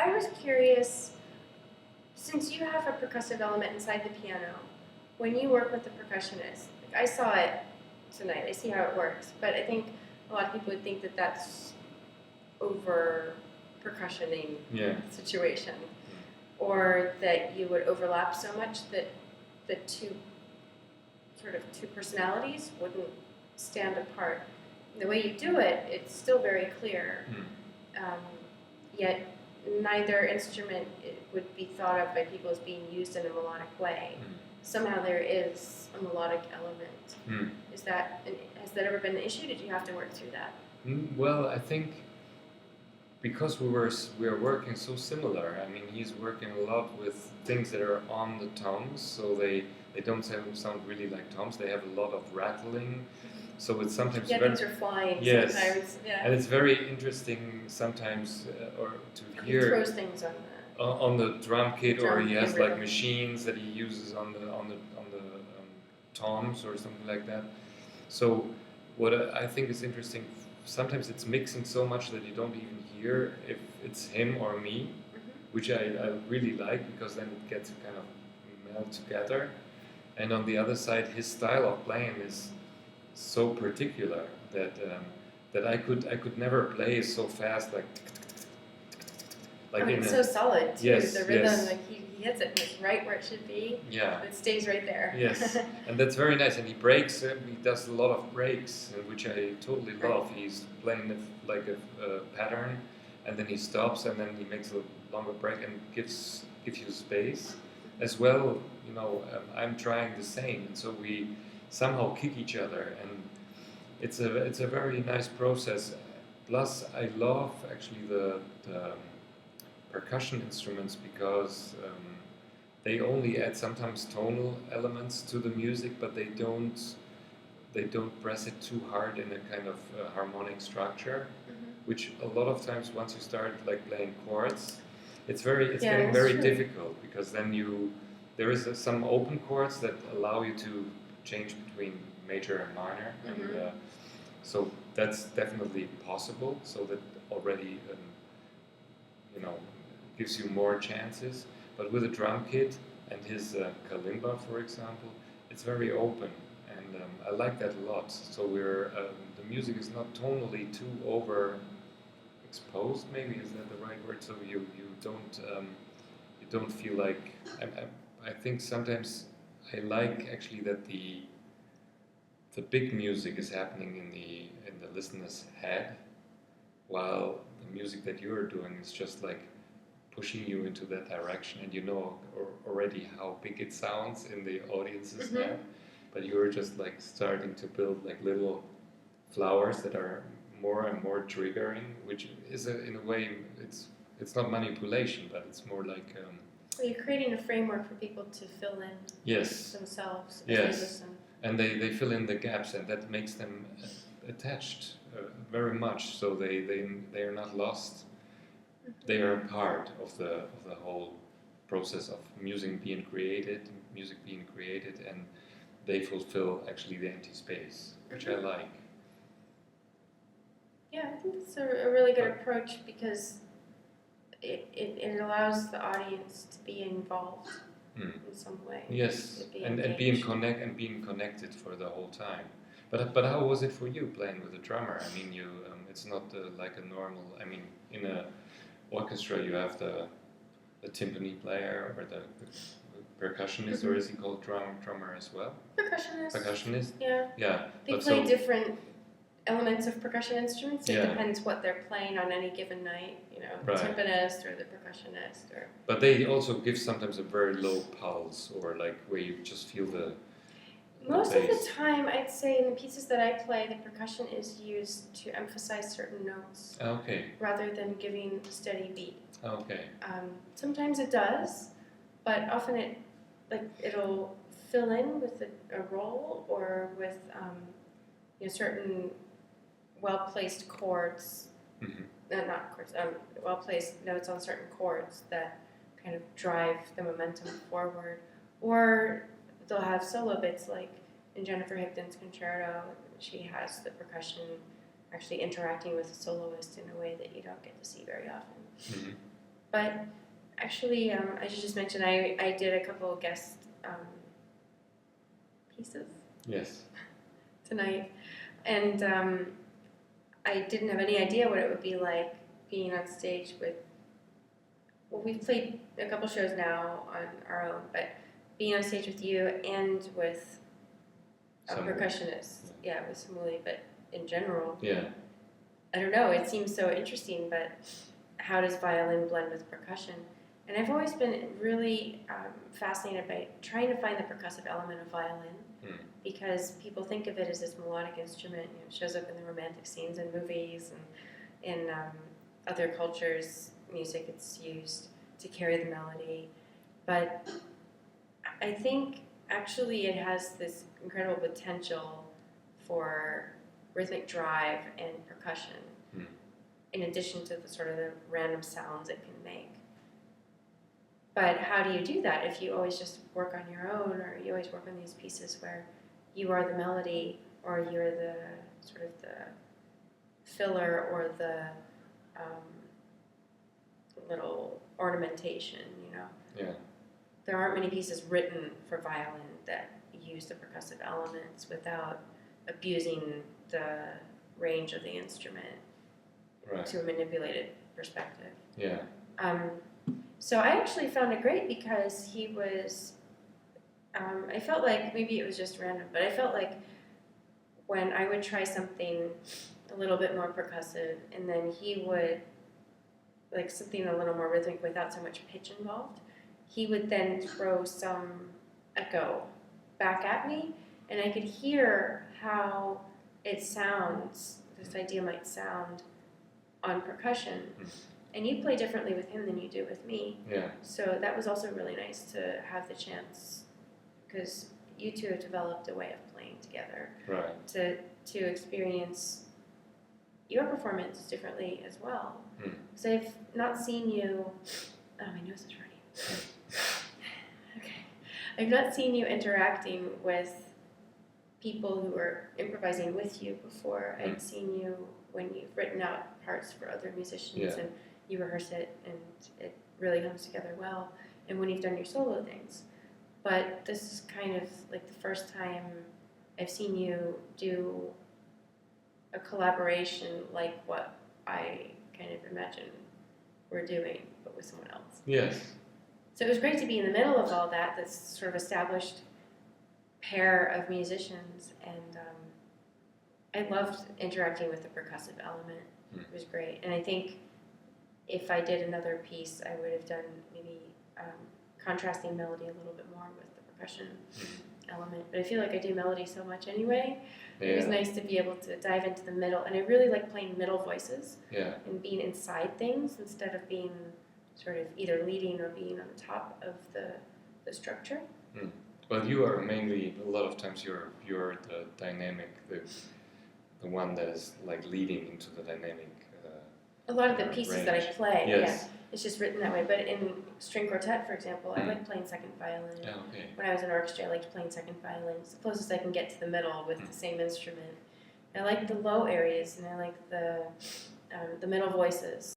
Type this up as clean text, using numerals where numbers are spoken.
I was curious, since you have a percussive element inside the piano, when you work with the percussionist, like I saw it tonight, I see how it works, but I think a lot of people would think that that's over percussioning situation, or that you would overlap so much that the two personalities wouldn't stand apart. The way you do it, it's still very clear. Yet neither instrument would be thought of by people as being used in a melodic way. Somehow there is a melodic element. Has that ever been an issue? Did you have to work through that? Well, I think because we are working so similar. I mean, he's working a lot with things that are on the toms, so they don't sound really like toms. They have a lot of rattling, so it's sometimes things are flying. Yes, sometimes, and it's very interesting sometimes, or to hear. He throws things on the drum kit, or he has like machines that he uses on the toms or something like that. So what I think is interesting, sometimes it's mixing so much that you don't even hear if it's him or me, which I really like, because then it gets kind of meld together. And on the other side, his style of playing is so particular that I could never play so fast, like. It's so solid too. Yes, the rhythm, yes. like he hits it, and it's right where it should be. Yeah. It stays right there. Yes, and that's very nice. And he breaks. He does a lot of breaks, which I totally love. He's playing like a pattern, and then he stops, and then he makes a longer break and gives you space as well. You know, I'm trying the same, and so we somehow kick each other, and it's a very nice process. Plus, I love actually the percussion instruments, because they only add sometimes tonal elements to the music, but they don't press it too hard in a kind of harmonic structure, which a lot of times once you start like playing chords, it's getting very difficult, because then there is some open chords that allow you to change between major and minor, and so that's definitely possible. So that already gives you more chances. But with a drum kit and his kalimba, for example, it's very open, and I like that a lot. So the music is not tonally too overexposed. Maybe is that the right word? So you don't feel like. I think sometimes I like actually that the big music is happening in the listener's head, while the music that you're doing is just like pushing you into that direction, and you know already how big it sounds in the audience's head, but you're just like starting to build like little flowers that are more and more triggering, which is in a way it's not manipulation, but it's more like well, you're creating a framework for people to fill in themselves as they listen. And they fill in the gaps, and that makes them attached very much, so they are not lost. They are a part of the whole process of music being created, and they fulfill actually the empty space, which I like. Yeah, I think it's a really good approach, because it allows the audience to be involved in some way. Yes, and being connected for the whole time. But how was it for you playing with a drummer? I mean, it's not like a normal. I mean, in a orchestra, you have the timpani player or the percussionist, or is he called drummer as well? Percussionist. Yeah. They play different elements of percussion instruments. It depends what they're playing on any given night. The timpanist or the percussionist. But they also give sometimes a very low pulse, or like where you just feel the. Most of the time, I'd say in the pieces that I play, the percussion is used to emphasize certain notes. Okay. Rather than giving a steady beat. Okay. Sometimes it does, but often it'll fill in with a roll, or with certain well-placed chords. Not chords. Well-placed notes on certain chords that kind of drive the momentum forward, or they'll have solo bits, like in Jennifer Higdon's concerto. She has the percussion actually interacting with the soloist in a way that you don't get to see very often. But actually, I should just mention I did a couple of guest pieces Yes. tonight, and I didn't have any idea what it would be like being on stage with. Well, we've played a couple shows now on our own, but being on stage with you and with a Samuli. percussionist, yeah, with Samuli, but in general, Yeah. I don't know, it seems so interesting, but how does violin blend with percussion? And I've always been really fascinated by trying to find the percussive element of violin, because people think of it as this melodic instrument. You know, it shows up in the romantic scenes in movies and in other cultures' music. It's used to carry the melody, but I think actually it has this incredible potential for rhythmic drive and percussion, in addition to the sort of the random sounds it can make. But how do you do that if you always just work on your own, or you always work on these pieces where you are the melody, or you're the sort of the filler, or the little ornamentation, you know? Yeah. There aren't many pieces written for violin that use the percussive elements without abusing the range of the instrument to a manipulated perspective. Yeah. So I actually found it great because he was, I felt like maybe it was just random, but I felt like when I would try something a little bit more percussive, and then he would, like something a little more rhythmic without so much pitch involved, he would then throw some echo back at me, and I could hear how it sounds, this idea might sound on percussion. And you play differently with him than you do with me. Yeah. So that was also really nice to have the chance, because you two have developed a way of playing together. Right. To experience your performance differently as well. Because I've not seen you. Oh, my nose is running. Okay. I've not seen you interacting with people who are improvising with you before. I've seen you when you've written out parts for other musicians and you rehearse it, and it really comes together well. And when you've done your solo things. But this is kind of like the first time I've seen you do a collaboration like what I kind of imagine we're doing, but with someone else. Yes. So it was great to be in the middle of all that, this sort of established pair of musicians, and I loved interacting with the percussive element. It was great. And I think if I did another piece, I would have done maybe contrasting melody a little bit more with the percussion element. But I feel like I do melody so much anyway. Yeah. It was nice to be able to dive into the middle. And I really like playing middle voices and being inside things instead of being sort of either leading or being on top of the structure. Well, you are mainly, a lot of times you're the dynamic, the one that is like leading into the dynamic. A lot of the pieces range. that I play, Yes. it's just written that way. But in string quartet, for example, I like playing second violin. Oh, okay. When I was in orchestra, I liked playing second violin. It's the closest I can get to the middle with the same instrument. I like the low areas, and I like the middle voices.